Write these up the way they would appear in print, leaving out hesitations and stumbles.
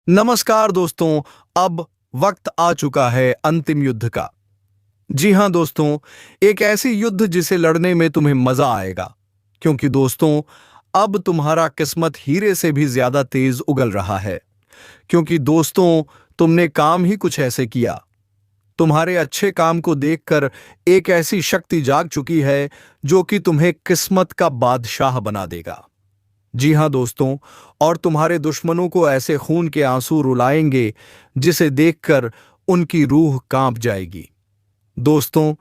नमस्कार दोस्तों। अब वक्त आ चुका है अंतिम युद्ध का। जी हां दोस्तों, एक ऐसी युद्ध जिसे लड़ने में तुम्हें मजा आएगा, क्योंकि दोस्तों अब तुम्हारा किस्मत हीरे से भी ज्यादा तेज उगल रहा है। क्योंकि दोस्तों तुमने काम ही कुछ ऐसे किया। तुम्हारे अच्छे काम को देखकर एक ऐसी शक्ति जाग चुकी है जो कि तुम्हें किस्मत का बादशाह बना देगा। जी हां दोस्तों, और तुम्हारे दुश्मनों को ऐसे खून के आंसू रुलाएंगे जिसे देखकर उनकी रूह कांप जाएगी। दोस्तों,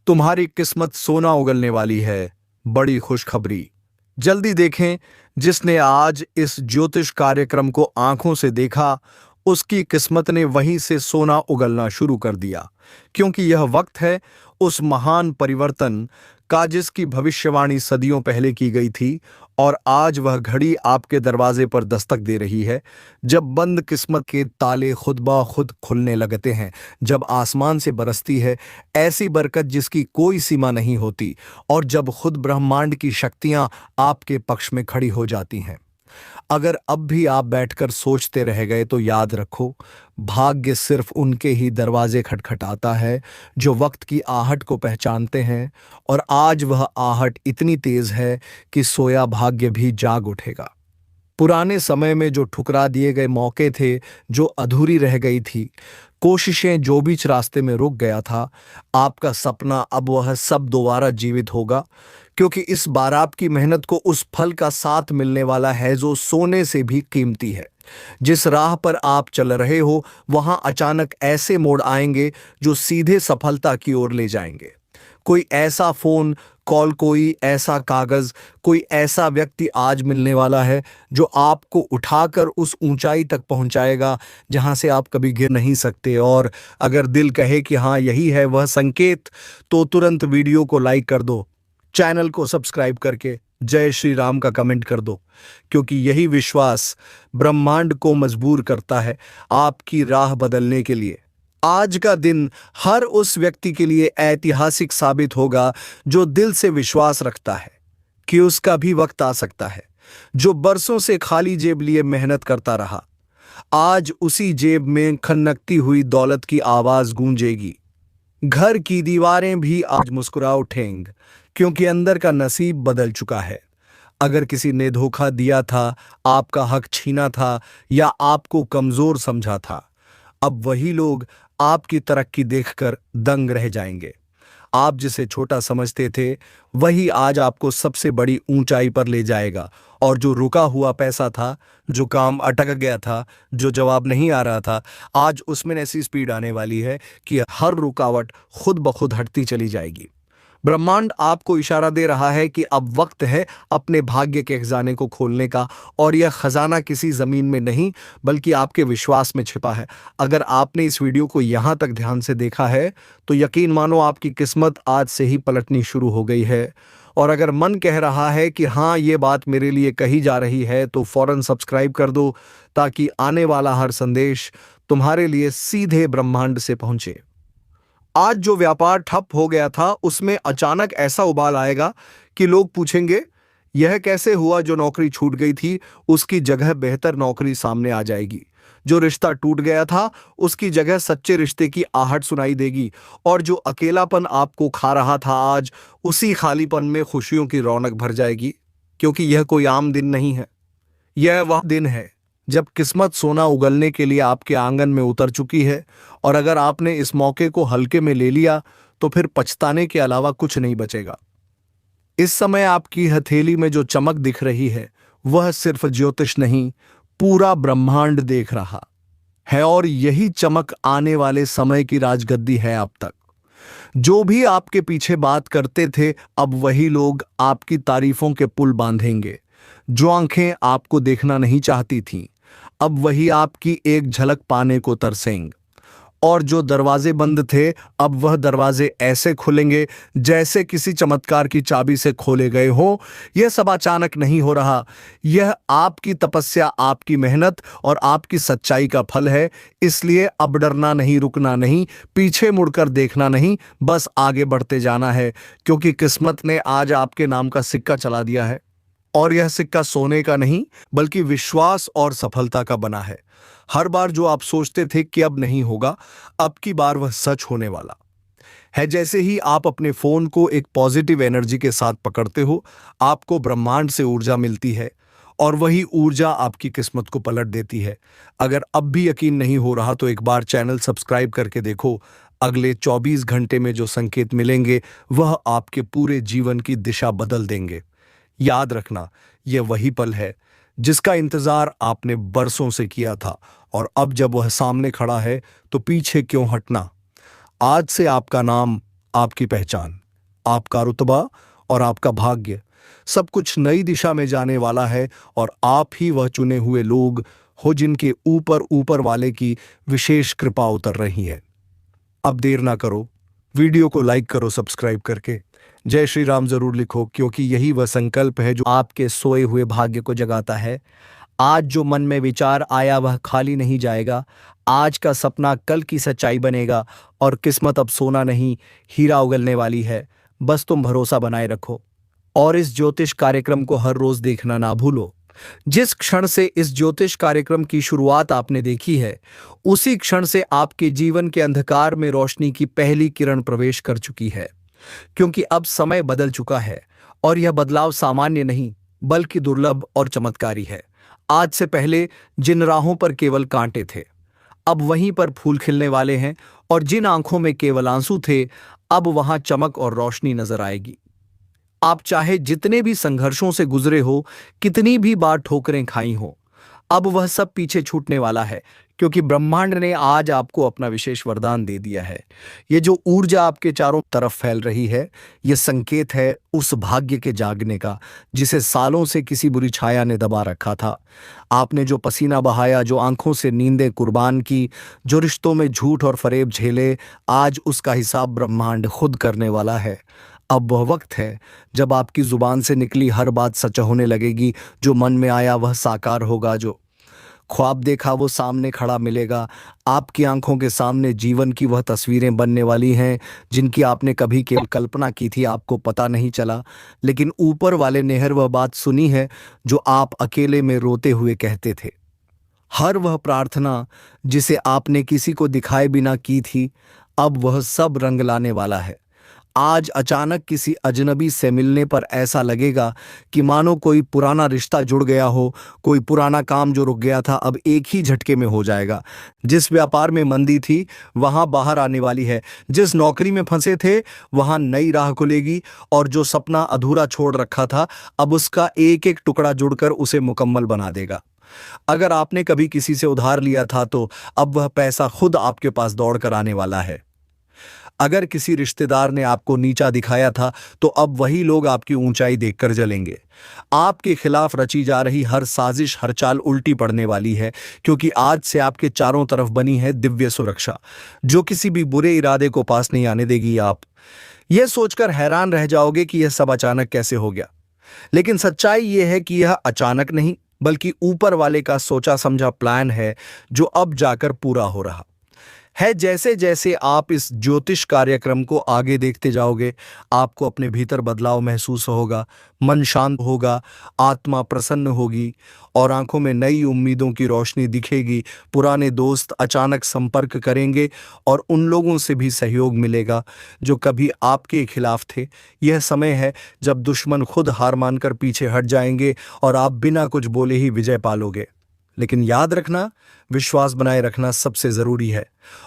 तुम्हारी किस्मत सोना उगलने वाली है। बड़ी खुशखबरी। जल्दी देखें, जिसने आज इस ज्योतिष कार्यक्रम को आंखों से देखा, उसकी किस्मत ने वहीं से सोना उगलना शुरू कर दिया। क्योंकि यह वक्त है उस महान परिवर्तन का जिसकी भविष्यवाणी सदियों पहले की गई थी, और आज वह घड़ी आपके दरवाजे पर दस्तक दे रही है। जब बंद किस्मत के ताले खुद ब खुद खुलने लगते हैं, जब आसमान से बरसती है ऐसी बरकत जिसकी कोई सीमा नहीं होती, और जब खुद ब्रह्मांड की शक्तियां आपके पक्ष में खड़ी हो जाती हैं। अगर अब भी आप बैठकर सोचते रह गए तो याद रखो, भाग्य सिर्फ उनके ही दरवाजे खटखटाता है जो वक्त की आहट को पहचानते हैं, और आज वह आहट इतनी तेज है कि सोया भाग्य भी जाग उठेगा। पुराने समय में जो ठुकरा दिए गए मौके थे, जो अधूरी रह गई थी कोशिशें, जो बीच रास्ते में रुक गया था, आपका सपना अब वह सब दोबारा जीवित होगा। क्योंकि इस बार आपकी मेहनत को उस फल का साथ मिलने वाला है जो सोने से भी कीमती है। जिस राह पर आप चल रहे हो वहां अचानक ऐसे मोड़ आएंगे जो सीधे सफलता की ओर ले जाएंगे। कोई ऐसा फोन कॉल, कोई ऐसा कागज, कोई ऐसा व्यक्ति आज मिलने वाला है जो आपको उठाकर उस ऊंचाई तक पहुंचाएगा जहां से आप कभी गिर नहीं सकते। और अगर दिल कहे कि हाँ यही है वह संकेत, तो तुरंत वीडियो को लाइक कर दो, चैनल को सब्सक्राइब करके जय श्री राम का कमेंट कर दो। क्योंकि यही विश्वास ब्रह्मांड को मजबूर करता है आपकी राह बदलने के लिए। आज का दिन हर उस व्यक्ति के लिए ऐतिहासिक साबित होगा जो दिल से विश्वास रखता है कि उसका भी वक्त आ सकता है। जो बरसों से खाली जेब लिए मेहनत करता रहा, आज उसी जेब में खनकती हुई दौलत की आवाज गूंजेगी। घर की दीवारें भी आज मुस्कुरा उठेंगी, क्योंकि अंदर का नसीब बदल चुका है। अगर किसी ने धोखा दिया था, आपका हक छीना था या आपको कमजोर समझा था, अब वही लोग आपकी तरक्की देखकर दंग रह जाएंगे। आप जिसे छोटा समझते थे वही आज आपको सबसे बड़ी ऊंचाई पर ले जाएगा। और जो रुका हुआ पैसा था, जो काम अटक गया था, जो जवाब नहीं आ रहा था, आज उसमें ऐसी स्पीड आने वाली है कि हर रुकावट खुद ब खुद हटती चली जाएगी। ब्रह्मांड आपको इशारा दे रहा है कि अब वक्त है अपने भाग्य के खजाने को खोलने का, और यह खजाना किसी जमीन में नहीं बल्कि आपके विश्वास में छिपा है। अगर आपने इस वीडियो को यहाँ तक ध्यान से देखा है तो यकीन मानो आपकी किस्मत आज से ही पलटनी शुरू हो गई है। और अगर मन कह रहा है कि हाँ ये बात मेरे लिए कही जा रही है, तो फौरन सब्सक्राइब कर दो ताकि आने वाला हर संदेश तुम्हारे लिए सीधे ब्रह्मांड से पहुंचे। आज जो व्यापार ठप हो गया था उसमें अचानक ऐसा उबाल आएगा कि लोग पूछेंगे यह कैसे हुआ। जो नौकरी छूट गई थी उसकी जगह बेहतर नौकरी सामने आ जाएगी। जो रिश्ता टूट गया था उसकी जगह सच्चे रिश्ते की आहट सुनाई देगी। और जो अकेलापन आपको खा रहा था आज उसी खालीपन में खुशियों की रौनक भर जाएगी। क्योंकि यह कोई आम दिन नहीं है, यह वह दिन है जब किस्मत सोना उगलने के लिए आपके आंगन में उतर चुकी है। और अगर आपने इस मौके को हल्के में ले लिया तो फिर पछताने के अलावा कुछ नहीं बचेगा। इस समय आपकी हथेली में जो चमक दिख रही है वह सिर्फ ज्योतिष नहीं, पूरा ब्रह्मांड देख रहा है। और यही चमक आने वाले समय की राजगद्दी है। अब तक जो भी आपके पीछे बात करते थे, अब वही लोग आपकी तारीफों के पुल बांधेंगे। जो आंखें आपको देखना नहीं चाहती थीं, अब वही आपकी एक झलक पाने को तरसेंगे। और जो दरवाजे बंद थे, अब वह दरवाजे ऐसे खुलेंगे जैसे किसी चमत्कार की चाबी से खोले गए हों। यह सब अचानक नहीं हो रहा, यह आपकी तपस्या, आपकी मेहनत और आपकी सच्चाई का फल है। इसलिए अब डरना नहीं, रुकना नहीं, पीछे मुड़कर देखना नहीं, बस आगे बढ़ते जाना है। क्योंकि किस्मत ने आज आपके नाम का सिक्का चला दिया है। और यह सिक्का सोने का नहीं बल्कि विश्वास और सफलता का बना है। हर बार जो आप सोचते थे कि अब नहीं होगा, अब की बार वह सच होने वाला है। जैसे ही आप अपने फोन को एक पॉजिटिव एनर्जी के साथ पकड़ते हो, आपको ब्रह्मांड से ऊर्जा मिलती है और वही ऊर्जा आपकी किस्मत को पलट देती है। अगर अब भी यकीन नहीं हो रहा तो एक बार चैनल सब्सक्राइब करके देखो। अगले 24 घंटे में जो संकेत मिलेंगे वह आपके पूरे जीवन की दिशा बदल देंगे। याद रखना, यह वही पल है जिसका इंतजार आपने बरसों से किया था, और अब जब वह सामने खड़ा है तो पीछे क्यों हटना। आज से आपका नाम, आपकी पहचान, आपका रुतबा और आपका भाग्य सब कुछ नई दिशा में जाने वाला है, और आप ही वह चुने हुए लोग हो जिनके ऊपर ऊपर वाले की विशेष कृपा उतर रही है। अब देर ना करो, वीडियो को लाइक करो सब्सक्राइब करके। जय श्री राम जरूर लिखो, क्योंकि यही वह संकल्प है जो आपके सोए हुए भाग्य को जगाता है। आज जो मन में विचार आया वह खाली नहीं जाएगा। आज का सपना कल की सच्चाई बनेगा, और किस्मत अब सोना नहीं हीरा उगलने वाली है। बस तुम भरोसा बनाए रखो और इस ज्योतिष कार्यक्रम को हर रोज देखना ना भूलो। जिस क्षण से इस ज्योतिष कार्यक्रम की शुरुआत आपने देखी है, उसी क्षण से आपके जीवन के अंधकार में रोशनी की पहली किरण प्रवेश कर चुकी है। क्योंकि अब समय बदल चुका है, और यह बदलाव सामान्य नहीं बल्कि दुर्लभ और चमत्कारी है। आज से पहले जिन राहों पर केवल कांटे थे, अब वहीं पर फूल खिलने वाले हैं, और जिन आंखों में केवल आंसू थे, अब वहां चमक और रोशनी नजर आएगी। आप चाहे जितने भी संघर्षों से गुजरे हो, कितनी भी बार ठोकरें खाई हो, अब वह सब पीछे छूटने वाला है, क्योंकि ब्रह्मांड ने आज आपको अपना विशेष वरदान दे दिया है। ये जो ऊर्जा आपके चारों तरफ फैल रही है, ये संकेत है उस भाग्य के जागने का जिसे सालों से किसी बुरी छाया ने दबा रखा था। आपने जो पसीना बहाया, जो आंखों से नींदें कुर्बान की, जो रिश्तों में झूठ और फरेब झेले, आज उसका हिसाब ब्रह्मांड खुद करने वाला है। अब वह वक्त है जब आपकी जुबान से निकली हर बात सच होने लगेगी। जो मन में आया वह साकार होगा, जो ख्वाब देखा वो सामने खड़ा मिलेगा। आपकी आंखों के सामने जीवन की वह तस्वीरें बनने वाली हैं जिनकी आपने कभी केवल कल्पना की थी, आपको पता नहीं चला, लेकिन ऊपर वाले ने हर वह बात सुनी है जो आप अकेले में रोते हुए कहते थे। हर वह प्रार्थना जिसे आपने किसी को दिखाए बिना की थी, अब वह सब रंग लाने वाला है। आज अचानक किसी अजनबी से मिलने पर ऐसा लगेगा कि मानो कोई पुराना रिश्ता जुड़ गया हो। कोई पुराना काम जो रुक गया था अब एक ही झटके में हो जाएगा। जिस व्यापार में मंदी थी वहां बाहर आने वाली है। जिस नौकरी में फंसे थे वहां नई राह खुलेगी, और जो सपना अधूरा छोड़ रखा था अब उसका एक एक टुकड़ा जुड़कर उसे मुकम्मल बना देगा। अगर आपने कभी किसी से उधार लिया था तो अब वह पैसा खुद आपके पास दौड़ कर आने वाला है। अगर किसी रिश्तेदार ने आपको नीचा दिखाया था तो अब वही लोग आपकी ऊंचाई देखकर जलेंगे। आपके खिलाफ रची जा रही हर साजिश, हर चाल उल्टी पड़ने वाली है, क्योंकि आज से आपके चारों तरफ बनी है दिव्य सुरक्षा जो किसी भी बुरे इरादे को पास नहीं आने देगी। आप यह सोचकर हैरान रह जाओगे कि यह सब अचानक कैसे हो गया, लेकिन सच्चाई यह है कि यह अचानक नहीं बल्कि ऊपर वाले का सोचा समझा प्लान है जो अब जाकर पूरा हो रहा है। जैसे जैसे आप इस ज्योतिष कार्यक्रम को आगे देखते जाओगे, आपको अपने भीतर बदलाव महसूस होगा, मन शांत होगा, आत्मा प्रसन्न होगी और आंखों में नई उम्मीदों की रोशनी दिखेगी। पुराने दोस्त अचानक संपर्क करेंगे और उन लोगों से भी सहयोग मिलेगा जो कभी आपके खिलाफ थे। यह समय है जब दुश्मन खुद हार मानकर पीछे हट जाएंगे और आप बिना कुछ बोले ही विजय पालोगे। लेकिन याद रखना, विश्वास बनाए रखना सबसे जरूरी है,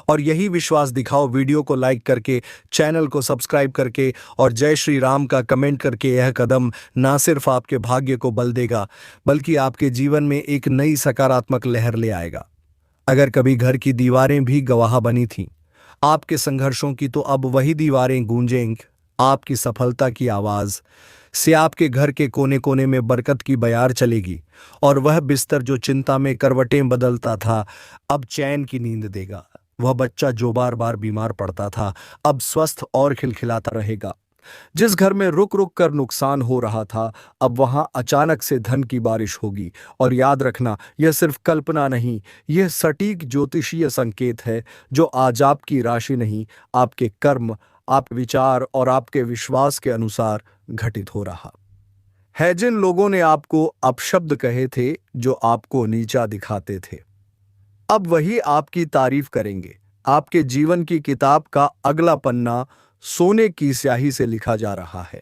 और यही विश्वास दिखाओ वीडियो को लाइक करके, चैनल को सब्सक्राइब करके और जय श्री राम का कमेंट करके। यह कदम ना सिर्फ आपके भाग्य को बल देगा बल्कि आपके जीवन में एक नई सकारात्मक लहर ले आएगा। अगर कभी घर की दीवारें भी गवाह बनी थीं आपके संघर्षों की, तो अब वही दीवारें गूंजेंगी आपकी सफलता की आवाज से। आपके घर के कोने कोने में बरकत की बयार चलेगी, और वह बिस्तर जो चिंता में करवटें बदलता था अब चैन की नींद देगा। वह बच्चा जो बार बार बीमार पड़ता था अब स्वस्थ और खिलखिलाता रहेगा। जिस घर में रुक रुक कर नुकसान हो रहा था अब वहां अचानक से धन की बारिश होगी। और याद रखना, यह सिर्फ कल्पना नहीं, यह सटीक ज्योतिषीय संकेत है जो आज आपकी राशि नहीं, आपके कर्म, आपके विचार और आपके विश्वास के अनुसार घटित हो रहा। है जिन लोगों ने आपको अपशब्द कहे थे, जो आपको नीचा दिखाते थे, अब वही आपकी तारीफ करेंगे। आपके जीवन की किताब का अगला पन्ना सोने की स्याही से लिखा जा रहा है।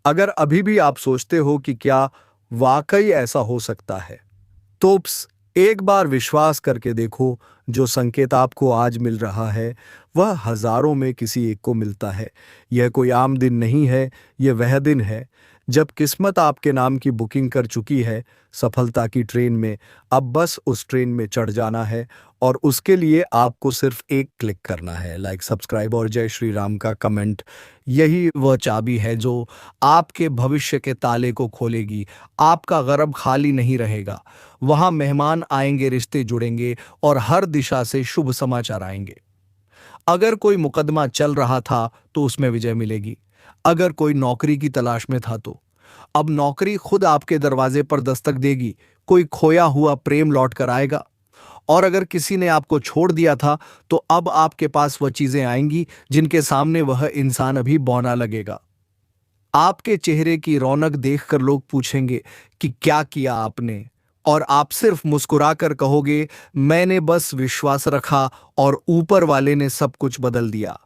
अगर अभी भी आप सोचते हो कि क्या वाकई ऐसा हो सकता है, तो एक बार विश्वास करके देखो, जो संकेत आपको आज मिल रहा है वह हजारों में किसी एक को मिलता है। यह कोई आम दिन नहीं है, यह वह दिन है जब किस्मत आपके नाम की बुकिंग कर चुकी है सफलता की ट्रेन में। अब बस उस ट्रेन में चढ़ जाना है और उसके लिए आपको सिर्फ एक क्लिक करना है, लाइक, सब्सक्राइब और जय श्री राम का कमेंट। यही वह चाबी है जो आपके भविष्य के ताले को खोलेगी। आपका गर्भ खाली नहीं रहेगा, वहां मेहमान आएंगे, रिश्ते जुड़ेंगे और हर दिशा से शुभ समाचार आएंगे। अगर कोई मुकदमा चल रहा था तो उसमें विजय मिलेगी। अगर कोई नौकरी की तलाश में था तो अब नौकरी खुद आपके दरवाजे पर दस्तक देगी। कोई खोया हुआ प्रेम लौट कर आएगा। और अगर किसी ने आपको छोड़ दिया था तो अब आपके पास वह चीजें आएंगी जिनके सामने वह इंसान अभी बौना लगेगा। आपके चेहरे की रौनक देखकर लोग पूछेंगे कि क्या किया आपने, और आप सिर्फ मुस्कुराकर कहोगे, मैंने बस विश्वास रखा और ऊपर वाले ने सब कुछ बदल दिया।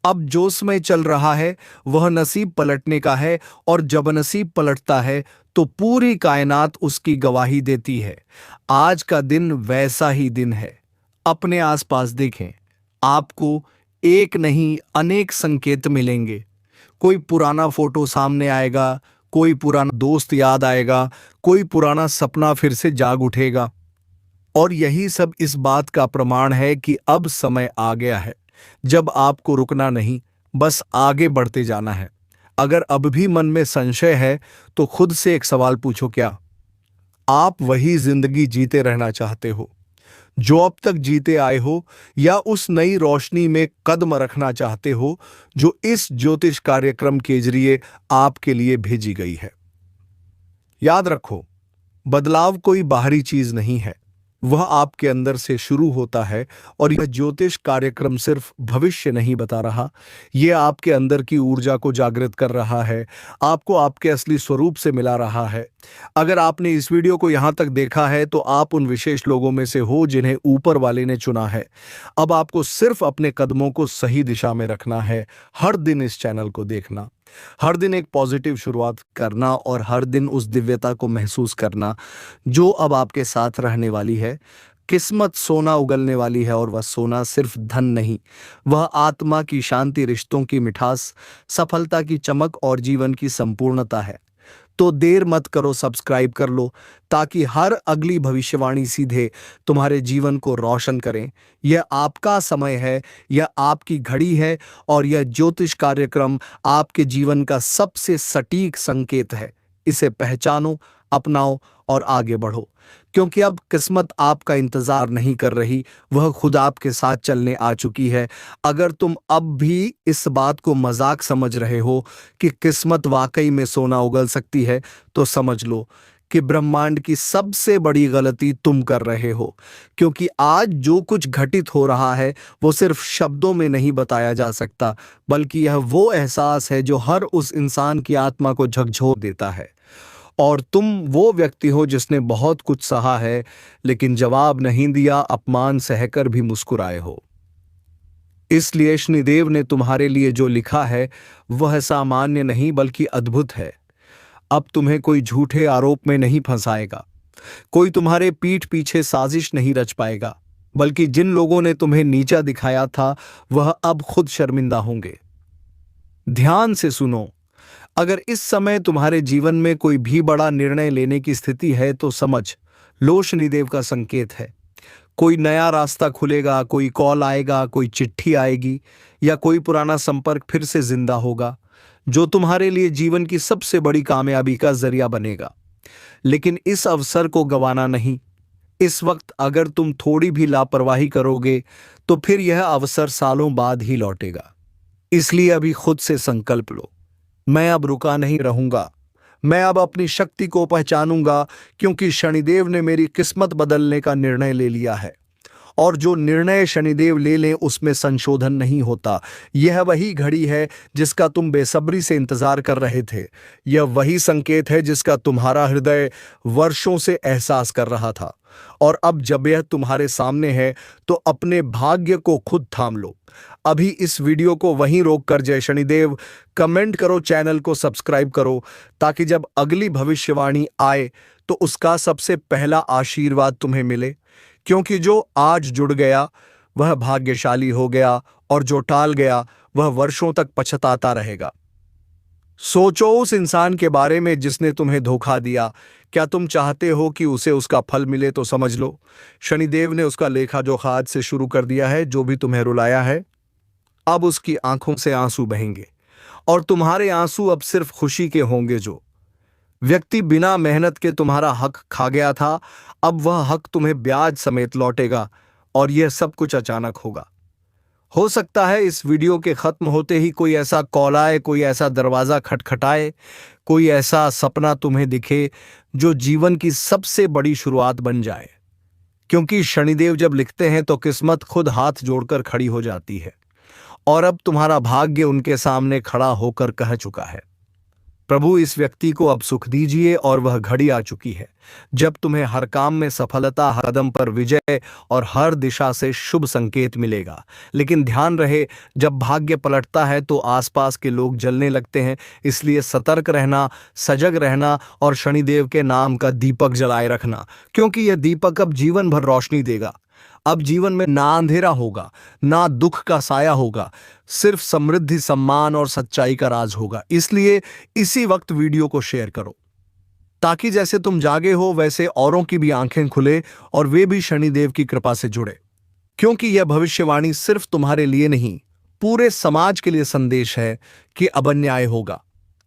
अब जो समय चल रहा है वह नसीब पलटने का है, और जब नसीब पलटता है तो पूरी कायनात उसकी गवाही देती है। आज का दिन वैसा ही दिन है। अपने आसपास देखें, आपको एक नहीं अनेक संकेत मिलेंगे। कोई पुराना फोटो सामने आएगा, कोई पुराना दोस्त याद आएगा, कोई पुराना सपना फिर से जाग उठेगा। और यही सब इस बात का प्रमाण है कि अब समय आ गया है जब आपको रुकना नहीं, बस आगे बढ़ते जाना है। अगर अब भी मन में संशय है तो खुद से एक सवाल पूछो, क्या आप वही जिंदगी जीते रहना चाहते हो जो अब तक जीते आए हो, या उस नई रोशनी में कदम रखना चाहते हो जो इस ज्योतिष कार्यक्रम के जरिए आपके लिए भेजी गई है। याद रखो, बदलाव कोई बाहरी चीज नहीं है, वह आपके अंदर से शुरू होता है। और यह ज्योतिष कार्यक्रम सिर्फ भविष्य नहीं बता रहा, यह आपके अंदर की ऊर्जा को जागृत कर रहा है, आपको आपके असली स्वरूप से मिला रहा है। अगर आपने इस वीडियो को यहाँ तक देखा है तो आप उन विशेष लोगों में से हो जिन्हें ऊपर वाले ने चुना है। अब आपको सिर्फ अपने कदमों को सही दिशा में रखना है, हर दिन इस चैनल को देखना, हर दिन एक पॉजिटिव शुरुआत करना और हर दिन उस दिव्यता को महसूस करना जो अब आपके साथ रहने वाली है। किस्मत सोना उगलने वाली है, और वह सोना सिर्फ धन नहीं, वह आत्मा की शांति, रिश्तों की मिठास, सफलता की चमक और जीवन की संपूर्णता है। तो देर मत करो, सब्सक्राइब कर लो ताकि हर अगली भविष्यवाणी सीधे तुम्हारे जीवन को रोशन करें। यह आपका समय है, यह आपकी घड़ी है, और यह ज्योतिष कार्यक्रम आपके जीवन का सबसे सटीक संकेत है। इसे पहचानो, अपनाओ और आगे बढ़ो, क्योंकि अब किस्मत आपका इंतजार नहीं कर रही, वह खुद आपके साथ चलने आ चुकी है। अगर तुम अब भी इस बात को मजाक समझ रहे हो कि किस्मत वाकई में सोना उगल सकती है, तो समझ लो कि ब्रह्मांड की सबसे बड़ी गलती तुम कर रहे हो। क्योंकि आज जो कुछ घटित हो रहा है वो सिर्फ शब्दों में नहीं बताया जा सकता, बल्कि यह वो एहसास है जो हर उस इंसान की आत्मा को झकझोर देता है। और तुम वो व्यक्ति हो जिसने बहुत कुछ सहा है लेकिन जवाब नहीं दिया, अपमान सहकर भी मुस्कुराए हो। इसलिए शनिदेव ने तुम्हारे लिए जो लिखा है वह सामान्य नहीं बल्कि अद्भुत है। अब तुम्हें कोई झूठे आरोप में नहीं फंसाएगा, कोई तुम्हारे पीठ पीछे साजिश नहीं रच पाएगा, बल्कि जिन लोगों ने तुम्हें नीचा दिखाया था वह अब खुद शर्मिंदा होंगे। ध्यान से सुनो, अगर इस समय तुम्हारे जीवन में कोई भी बड़ा निर्णय लेने की स्थिति है तो समझ लो शनिदेव का संकेत है। कोई नया रास्ता खुलेगा, कोई कॉल आएगा, कोई चिट्ठी आएगी, या कोई पुराना संपर्क फिर से जिंदा होगा जो तुम्हारे लिए जीवन की सबसे बड़ी कामयाबी का जरिया बनेगा। लेकिन इस अवसर को गंवाना नहीं। इस वक्त अगर तुम थोड़ी भी लापरवाही करोगे तो फिर यह अवसर सालों बाद ही लौटेगा। इसलिए अभी खुद से संकल्प लो, मैं अब रुका नहीं रहूंगा, मैं अब अपनी शक्ति को पहचानूंगा, क्योंकि शनिदेव ने मेरी किस्मत बदलने का निर्णय ले लिया है। और जो निर्णय शनिदेव ले लें उसमें संशोधन नहीं होता। यह वही घड़ी है जिसका तुम बेसब्री से इंतजार कर रहे थे। यह वही संकेत है जिसका तुम्हारा हृदय वर्षों से एहसास कर रहा था। और अब जब यह तुम्हारे सामने है तो अपने भाग्य को खुद थाम लो। अभी इस वीडियो को वहीं रोककर जय शनिदेव कमेंट करो, चैनल को सब्सक्राइब करो, ताकि जब अगली भविष्यवाणी आए तो उसका सबसे पहला आशीर्वाद तुम्हें मिले। क्योंकि जो आज जुड़ गया वह भाग्यशाली हो गया, और जो टाल गया वह वर्षों तक पछताता रहेगा। सोचो उस इंसान के बारे में जिसने तुम्हें धोखा दिया। क्या तुम चाहते हो कि उसे उसका फल मिले? तो समझ लो, शनिदेव ने उसका लेखा जोखा आज से शुरू कर दिया है। जो भी तुम्हें रुलाया है, अब उसकी आंखों से आंसू बहेंगे, और तुम्हारे आंसू अब सिर्फ खुशी के होंगे। जो व्यक्ति बिना मेहनत के तुम्हारा हक खा गया था, अब वह हक तुम्हें ब्याज समेत लौटेगा, और यह सब कुछ अचानक होगा। हो सकता है इस वीडियो के खत्म होते ही कोई ऐसा कॉल आए, कोई ऐसा दरवाजा खटखटाए, कोई ऐसा सपना तुम्हें दिखे जो जीवन की सबसे बड़ी शुरुआत बन जाए। क्योंकि शनिदेव जब लिखते हैं तो किस्मत खुद हाथ जोड़कर खड़ी हो जाती है, और अब तुम्हारा भाग्य उनके सामने खड़ा होकर कह चुका है, प्रभु इस व्यक्ति को अब सुख दीजिए। और वह घड़ी आ चुकी है जब तुम्हें हर काम में सफलता, हर कदम पर विजय और हर दिशा से शुभ संकेत मिलेगा। लेकिन ध्यान रहे, जब भाग्य पलटता है तो आसपास के लोग जलने लगते हैं। इसलिए सतर्क रहना, सजग रहना, और शनिदेव के नाम का दीपक जलाए रखना, क्योंकि यह दीपक अब जीवन भर रोशनी देगा। अब जीवन में ना अंधेरा होगा, ना दुख का साया होगा, सिर्फ समृद्धि, सम्मान और सच्चाई का राज होगा। इसलिए इसी वक्त वीडियो को शेयर करो, ताकि जैसे तुम जागे हो वैसे औरों की भी आंखें खुले और वे भी शनिदेव की कृपा से जुड़े। क्योंकि यह भविष्यवाणी सिर्फ तुम्हारे लिए नहीं, पूरे समाज के लिए संदेश है कि अब अन्याय होगा,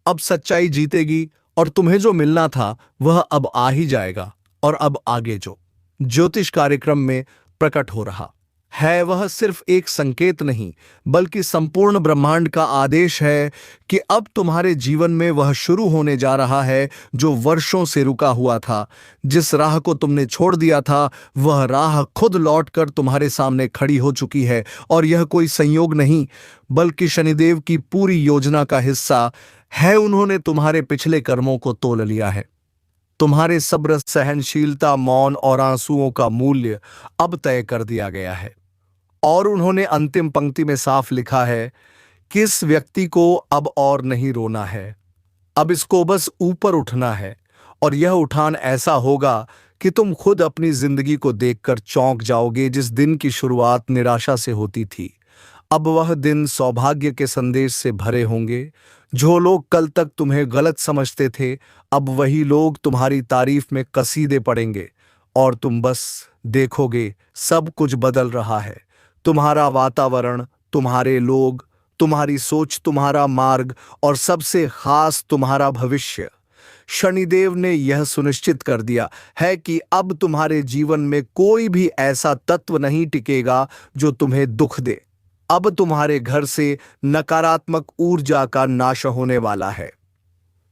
अब सच्चाई जीतेगी, और तुम्हें जो मिलना था वह अब आ ही जाएगा। और अब आगे जो ज्योतिष कार्यक्रम में प्रकट हो रहा है वह सिर्फ एक संकेत नहीं, बल्कि संपूर्ण ब्रह्मांड का आदेश है कि अब तुम्हारे जीवन में वह शुरू होने जा रहा है जो वर्षों से रुका हुआ था। जिस राह को तुमने छोड़ दिया था वह राह खुद लौटकर तुम्हारे सामने खड़ी हो चुकी है। और यह कोई संयोग नहीं, बल्कि शनिदेव की पूरी योजना का हिस्सा है। उन्होंने तुम्हारे पिछले कर्मों को तोल लिया है। तुम्हारे सब्र, सहनशीलता, मौन और आंसुओं का मूल्य अब तय कर दिया गया है। और उन्होंने अंतिम पंक्ति में साफ लिखा है कि इस व्यक्ति को अब और नहीं रोना है, अब इसको बस ऊपर उठना है। और यह उठान ऐसा होगा कि तुम खुद अपनी जिंदगी को देखकर चौंक जाओगे। जिस दिन की शुरुआत निराशा से होती थी, अब वह दिन सौभाग्य के संदेश से भरे होंगे। जो लोग कल तक तुम्हें गलत समझते थे, अब वही लोग तुम्हारी तारीफ में कसीदे पढ़ेंगे, और तुम बस देखोगे सब कुछ बदल रहा है। तुम्हारा वातावरण, तुम्हारे लोग, तुम्हारी सोच, तुम्हारा मार्ग, और सबसे खास तुम्हारा भविष्य। शनिदेव ने यह सुनिश्चित कर दिया है कि अब तुम्हारे जीवन में कोई भी ऐसा तत्व नहीं टिकेगा जो तुम्हें दुख दे। अब तुम्हारे घर से नकारात्मक ऊर्जा का नाश होने वाला है।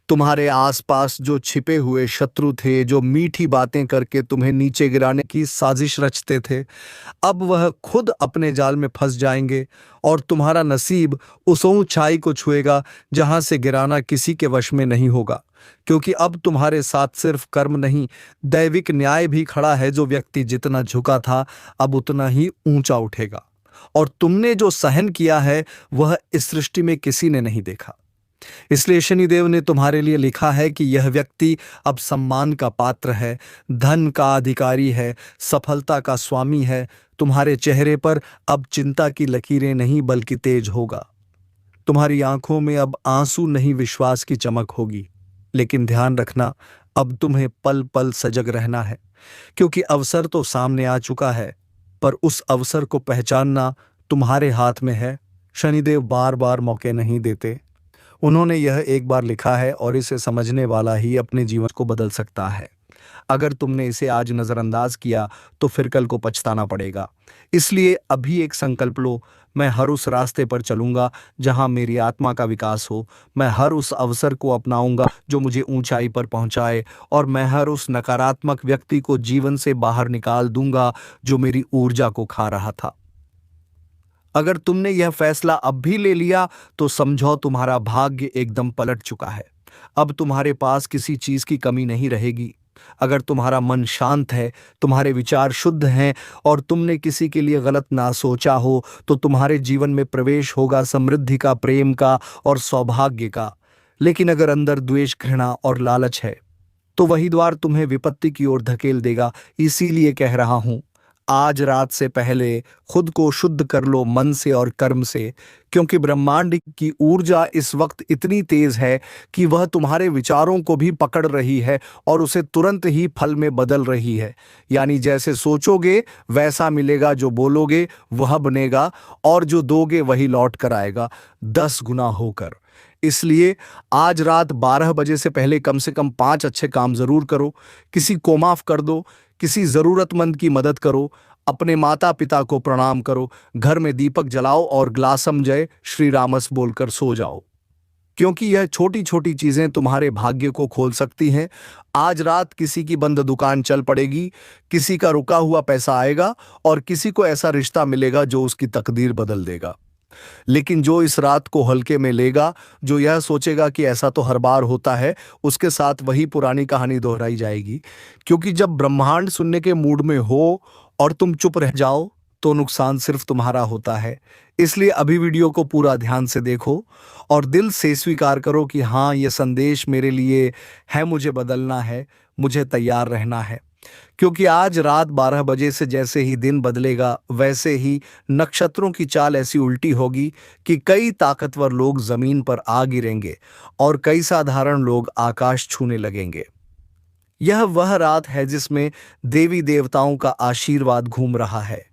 तुम्हारे आसपास जो छिपे हुए शत्रु थे, जो मीठी बातें करके तुम्हें नीचे गिराने की साजिश रचते थे, अब वह खुद अपने जाल में फंस जाएंगे, और तुम्हारा नसीब उस ऊंचाई को छुएगा जहां से गिराना किसी के वश में नहीं होगा। क्योंकि अब तुम्हारे साथ सिर्फ कर्म नहीं, दैविक न्याय भी खड़ा है। जो व्यक्ति जितना झुका था अब उतना ही ऊंचा उठेगा। और तुमने जो सहन किया है वह इस सृष्टि में किसी ने नहीं देखा। इसलिए शनिदेव ने तुम्हारे लिए लिखा है कि यह व्यक्ति अब सम्मान का पात्र है, धन का अधिकारी है, सफलता का स्वामी है। तुम्हारे चेहरे पर अब चिंता की लकीरें नहीं बल्कि तेज होगा। तुम्हारी आंखों में अब आंसू नहीं, विश्वास की चमक होगी। लेकिन ध्यान रखना, अब तुम्हें पल पल सजग रहना है, क्योंकि अवसर तो सामने आ चुका है, पर उस अवसर को पहचानना तुम्हारे हाथ में है। शनिदेव बार बार मौके नहीं देते। उन्होंने यह एक बार लिखा है, और इसे समझने वाला ही अपने जीवन को बदल सकता है। अगर तुमने इसे आज नज़रअंदाज किया तो फिर कल को पछताना पड़ेगा। इसलिए अभी एक संकल्प लो, मैं हर उस रास्ते पर चलूंगा जहां मेरी आत्मा का विकास हो। मैं हर उस अवसर को अपनाऊंगा जो मुझे ऊंचाई पर पहुंचाए, और मैं हर उस नकारात्मक व्यक्ति को जीवन से बाहर निकाल दूंगा जो मेरी ऊर्जा को खा रहा था। अगर तुमने यह फैसला अब भी ले लिया तो समझो तुम्हारा भाग्य एकदम पलट चुका है। अब तुम्हारे पास किसी चीज की कमी नहीं रहेगी। अगर तुम्हारा मन शांत है, तुम्हारे विचार शुद्ध हैं और तुमने किसी के लिए गलत ना सोचा हो, तो तुम्हारे जीवन में प्रवेश होगा समृद्धि का, प्रेम का और सौभाग्य का। लेकिन अगर अंदर द्वेष, घृणा और लालच है तो वही द्वार तुम्हें विपत्ति की ओर धकेल देगा। इसीलिए कह रहा हूं, आज रात से पहले खुद को शुद्ध कर लो, मन से और कर्म से, क्योंकि ब्रह्मांड की ऊर्जा इस वक्त इतनी तेज है कि वह तुम्हारे विचारों को भी पकड़ रही है और उसे तुरंत ही फल में बदल रही है। यानी जैसे सोचोगे वैसा मिलेगा, जो बोलोगे वह बनेगा, और जो दोगे वही लौट कर आएगा 10 गुना होकर। इसलिए आज रात 12 बजे से पहले कम से कम 5 अच्छे काम जरूर करो। किसी को माफ कर दो, किसी जरूरतमंद की मदद करो, अपने माता पिता को प्रणाम करो, घर में दीपक जलाओ और ग्लासम जय श्री रामस बोलकर सो जाओ, क्योंकि यह छोटी छोटी चीजें तुम्हारे भाग्य को खोल सकती हैं। आज रात किसी की बंद दुकान चल पड़ेगी, किसी का रुका हुआ पैसा आएगा और किसी को ऐसा रिश्ता मिलेगा जो उसकी तकदीर बदल देगा। लेकिन जो इस रात को हल्के में लेगा, जो यह सोचेगा कि ऐसा तो हर बार होता है, उसके साथ वही पुरानी कहानी दोहराई जाएगी। क्योंकि जब ब्रह्मांड सुनने के मूड में हो और तुम चुप रह जाओ तो नुकसान सिर्फ तुम्हारा होता है। इसलिए अभी वीडियो को पूरा ध्यान से देखो और दिल से स्वीकार करो कि हाँ, ये संदेश मेरे लिए है, मुझे बदलना है, मुझे तैयार रहना है। क्योंकि आज रात 12 बजे से जैसे ही दिन बदलेगा, वैसे ही नक्षत्रों की चाल ऐसी उल्टी होगी कि कई ताकतवर लोग जमीन पर आ गिरेंगे और कई साधारण लोग आकाश छूने लगेंगे। यह वह रात है जिसमें देवी देवताओं का आशीर्वाद घूम रहा है।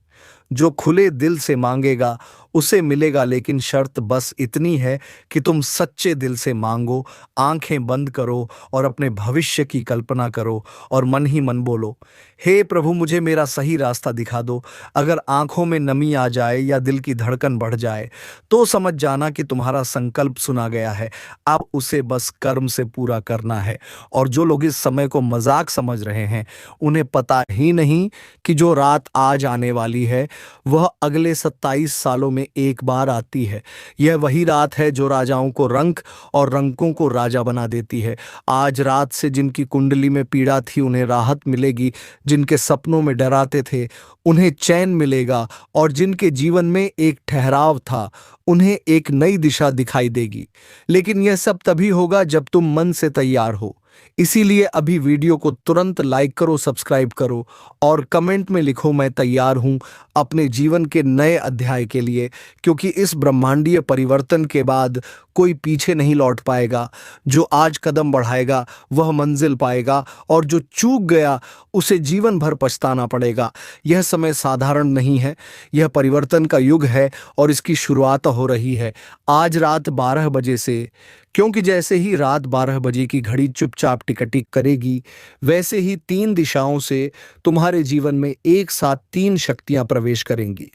जो खुले दिल से मांगेगा उसे मिलेगा, लेकिन शर्त बस इतनी है कि तुम सच्चे दिल से मांगो, आंखें बंद करो और अपने भविष्य की कल्पना करो और मन ही मन बोलो, हे प्रभु, मुझे मेरा सही रास्ता दिखा दो। अगर आंखों में नमी आ जाए या दिल की धड़कन बढ़ जाए तो समझ जाना कि तुम्हारा संकल्प सुना गया है। अब उसे बस कर्म से पूरा करना है। और जो लोग इस समय को मजाक समझ रहे हैं, उन्हें पता ही नहीं कि जो रात आज आने वाली है वह अगले 27 सालों में एक बार आती है। यह वही रात है जो राजाओं को रंक और रंकों को राजा बना देती है। आज रात से जिनकी कुंडली में पीड़ा थी उन्हें राहत मिलेगी, जिनके सपनों में डराते थे उन्हें चैन मिलेगा, और जिनके जीवन में एक ठहराव था उन्हें एक नई दिशा दिखाई देगी। लेकिन यह सब तभी होगा जब तुम मन से तैयार हो। इसीलिए अभी वीडियो को तुरंत लाइक करो, सब्सक्राइब करो और कमेंट में लिखो, मैं तैयार हूं अपने जीवन के नए अध्याय के लिए। क्योंकि इस ब्रह्मांडीय परिवर्तन के बाद कोई पीछे नहीं लौट पाएगा। जो आज कदम बढ़ाएगा वह मंजिल पाएगा, और जो चूक गया उसे जीवन भर पछताना पड़ेगा। यह समय साधारण नहीं है, यह परिवर्तन का युग है और इसकी शुरुआत हो रही है आज रात 12 बजे से। क्योंकि जैसे ही रात 12 बजे की घड़ी चुपचाप टिक करेगी, वैसे ही 3 दिशाओं से तुम्हारे जीवन में एक साथ 3 शक्तियां प्रवेश करेंगी।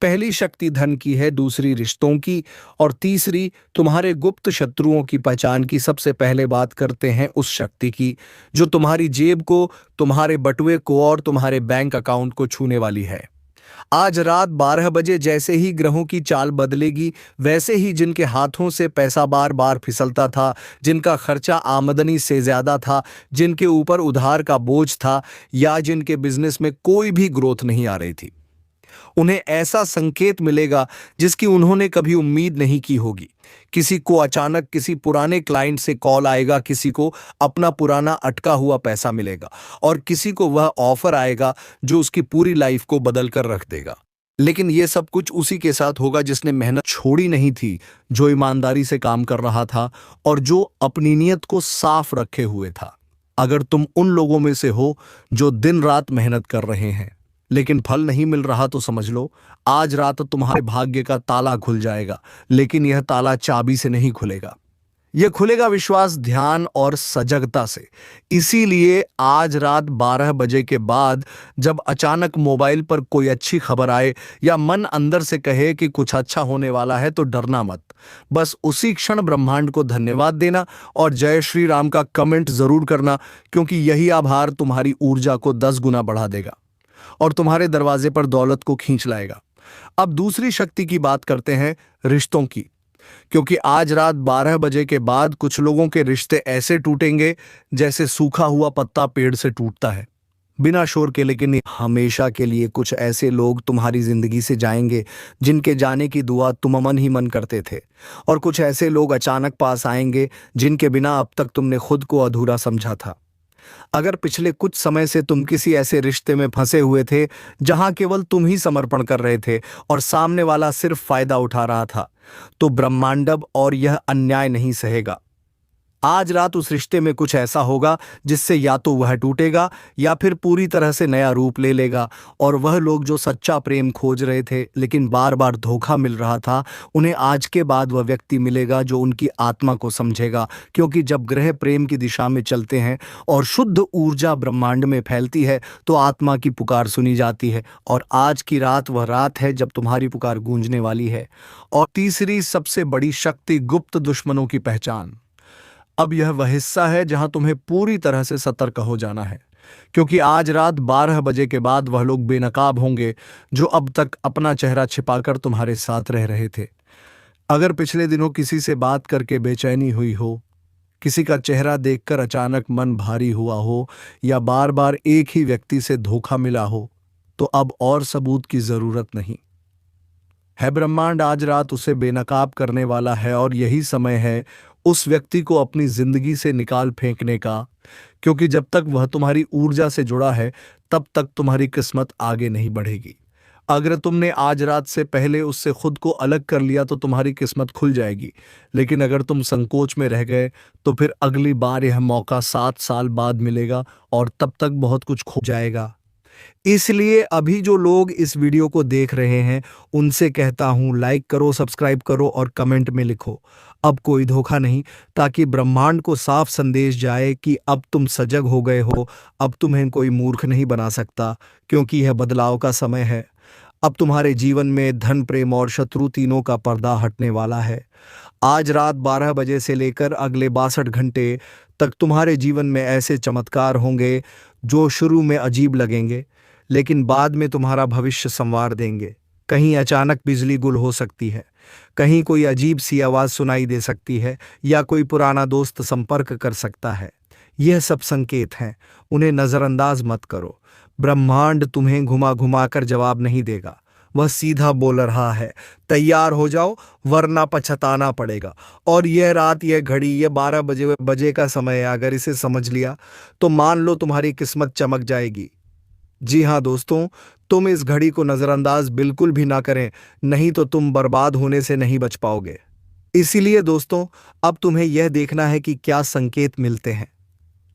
पहली शक्ति धन की है, दूसरी रिश्तों की और तीसरी तुम्हारे गुप्त शत्रुओं की पहचान की। सबसे पहले बात करते हैं उस शक्ति की जो तुम्हारी जेब को, तुम्हारे बटुए को और तुम्हारे बैंक अकाउंट को छूने वाली है। आज रात 12 बजे जैसे ही ग्रहों की चाल बदलेगी, वैसे ही जिनके हाथों से पैसा बार बार फिसलता था, जिनका खर्चा आमदनी से ज्यादा था, जिनके ऊपर उधार का बोझ था या जिनके बिजनेस में कोई भी ग्रोथ नहीं आ रही थी, उन्हें ऐसा संकेत मिलेगा जिसकी उन्होंने कभी उम्मीद नहीं की होगी। किसी को अचानक किसी पुराने क्लाइंट से कॉल आएगा, किसी को अपना पुराना अटका हुआ पैसा मिलेगा और किसी को वह ऑफर आएगा जो उसकी पूरी लाइफ को बदल कर रख देगा। लेकिन यह सब कुछ उसी के साथ होगा जिसने मेहनत छोड़ी नहीं थी, जो ईमानदारी से काम कर रहा था और जो अपनी नीयत को साफ रखे हुए था। अगर तुम उन लोगों में से हो जो दिन रात मेहनत कर रहे हैं लेकिन फल नहीं मिल रहा, तो समझ लो आज रात तुम्हारे भाग्य का ताला खुल जाएगा। लेकिन यह ताला चाबी से नहीं खुलेगा, यह खुलेगा विश्वास, ध्यान और सजगता से। इसीलिए आज रात 12 बजे के बाद जब अचानक मोबाइल पर कोई अच्छी खबर आए या मन अंदर से कहे कि कुछ अच्छा होने वाला है तो डरना मत। बस उसी क्षण ब्रह्मांड को धन्यवाद देना और जय श्री राम का कमेंट जरूर करना, क्योंकि यही आभार तुम्हारी ऊर्जा को 10 गुना बढ़ा देगा और तुम्हारे दरवाजे पर दौलत को खींच लाएगा। अब दूसरी शक्ति की बात करते हैं, रिश्तों की। क्योंकि आज रात 12 बजे के बाद कुछ लोगों के रिश्ते ऐसे टूटेंगे जैसे सूखा हुआ पत्ता पेड़ से टूटता है, बिना शोर के। लेकिन हमेशा के लिए कुछ ऐसे लोग तुम्हारी जिंदगी से जाएंगे जिनके जाने की दुआ तुम मन ही मन करते थे, और कुछ ऐसे लोग अचानक पास आएंगे जिनके बिना अब तक तुमने खुद को अधूरा समझा था। अगर पिछले कुछ समय से तुम किसी ऐसे रिश्ते में फंसे हुए थे जहां केवल तुम ही समर्पण कर रहे थे और सामने वाला सिर्फ फायदा उठा रहा था, तो ब्रह्मांड और यह अन्याय नहीं सहेगा। आज रात उस रिश्ते में कुछ ऐसा होगा जिससे या तो वह टूटेगा या फिर पूरी तरह से नया रूप ले लेगा, और वह लोग जो सच्चा प्रेम खोज रहे थे लेकिन बार बार धोखा मिल रहा था, उन्हें आज के बाद वह व्यक्ति मिलेगा जो उनकी आत्मा को समझेगा। क्योंकि जब ग्रह प्रेम की दिशा में चलते हैं और शुद्ध ऊर्जा ब्रह्मांड में फैलती है तो आत्मा की पुकार सुनी जाती है, और आज की रात वह रात है जब तुम्हारी पुकार गूंजने वाली है। और तीसरी सबसे बड़ी शक्ति, गुप्त दुश्मनों की पहचान। अब यह वह हिस्सा है जहां तुम्हें पूरी तरह से सतर्क हो जाना है, क्योंकि आज रात 12 बजे के बाद वह लोग बेनकाब होंगे जो अब तक अपना चेहरा छिपाकर तुम्हारे साथ रह रहे थे। अगर पिछले दिनों किसी से बात करके बेचैनी हुई हो, किसी का चेहरा देखकर अचानक मन भारी हुआ हो, या बार बार एक ही व्यक्ति से धोखा मिला हो, तो अब और सबूत की जरूरत नहीं है। ब्रह्मांड आज रात उसे बेनकाब करने वाला है, और यही समय है उस व्यक्ति को अपनी जिंदगी से निकाल फेंकने का, क्योंकि जब तक वह तुम्हारी ऊर्जा से जुड़ा है तब तक तुम्हारी किस्मत आगे नहीं बढ़ेगी। अगर तुमने आज रात से पहले उससे खुद को अलग कर लिया तो तुम्हारी किस्मत खुल जाएगी, लेकिन अगर तुम संकोच में रह गए तो फिर अगली बार यह मौका 7 साल बाद मिलेगा और तब तक बहुत कुछ खो जाएगा। इसलिए अभी जो लोग इस वीडियो को देख रहे हैं उनसे कहता हूं, लाइक करो, सब्सक्राइब करो और कमेंट में लिखो अब कोई धोखा नहीं, ताकि ब्रह्मांड को साफ संदेश जाए कि अब तुम सजग हो गए हो। अब तुम्हें कोई मूर्ख नहीं बना सकता, क्योंकि यह बदलाव का समय है। अब तुम्हारे जीवन में धन, प्रेम और शत्रु तीनों का पर्दा हटने वाला है। आज रात 12 बजे से लेकर अगले 62 घंटे तक तुम्हारे जीवन में ऐसे चमत्कार होंगे जो शुरू में अजीब लगेंगे, लेकिन बाद में तुम्हारा भविष्य संवार देंगे। कहीं अचानक बिजली गुल हो सकती है, कहीं कोई अजीब सी आवाज सुनाई दे सकती है, या कोई पुराना दोस्त संपर्क कर सकता है। यह सब संकेत हैं, उन्हें नजरअंदाज मत करो। ब्रह्मांड तुम्हें घुमा घुमा कर जवाब नहीं देगा, वह सीधा बोल रहा है, तैयार हो जाओ वरना पछताना पड़ेगा। और यह रात, यह घड़ी, यह 12 बजे का समय है। अगर इसे समझ लिया तो मान लो तुम्हारी किस्मत चमक जाएगी। जी हाँ दोस्तों, तुम इस घड़ी को नजरअंदाज बिल्कुल भी ना करें, नहीं तो तुम बर्बाद होने से नहीं बच पाओगे। इसीलिए दोस्तों, अब तुम्हें यह देखना है कि क्या संकेत मिलते हैं।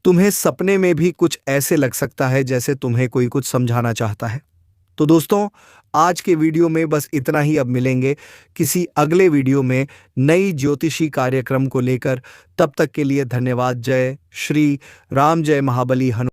तुम्हें सपने में भी कुछ ऐसे लग सकता है जैसे तुम्हें कोई कुछ समझाना चाहता है। तो दोस्तों, आज के वीडियो में बस इतना ही। अब मिलेंगे किसी अगले वीडियो में नई ज्योतिषी कार्यक्रम को लेकर। तब तक के लिए धन्यवाद। जय श्री राम, जय महाबली हनुमान।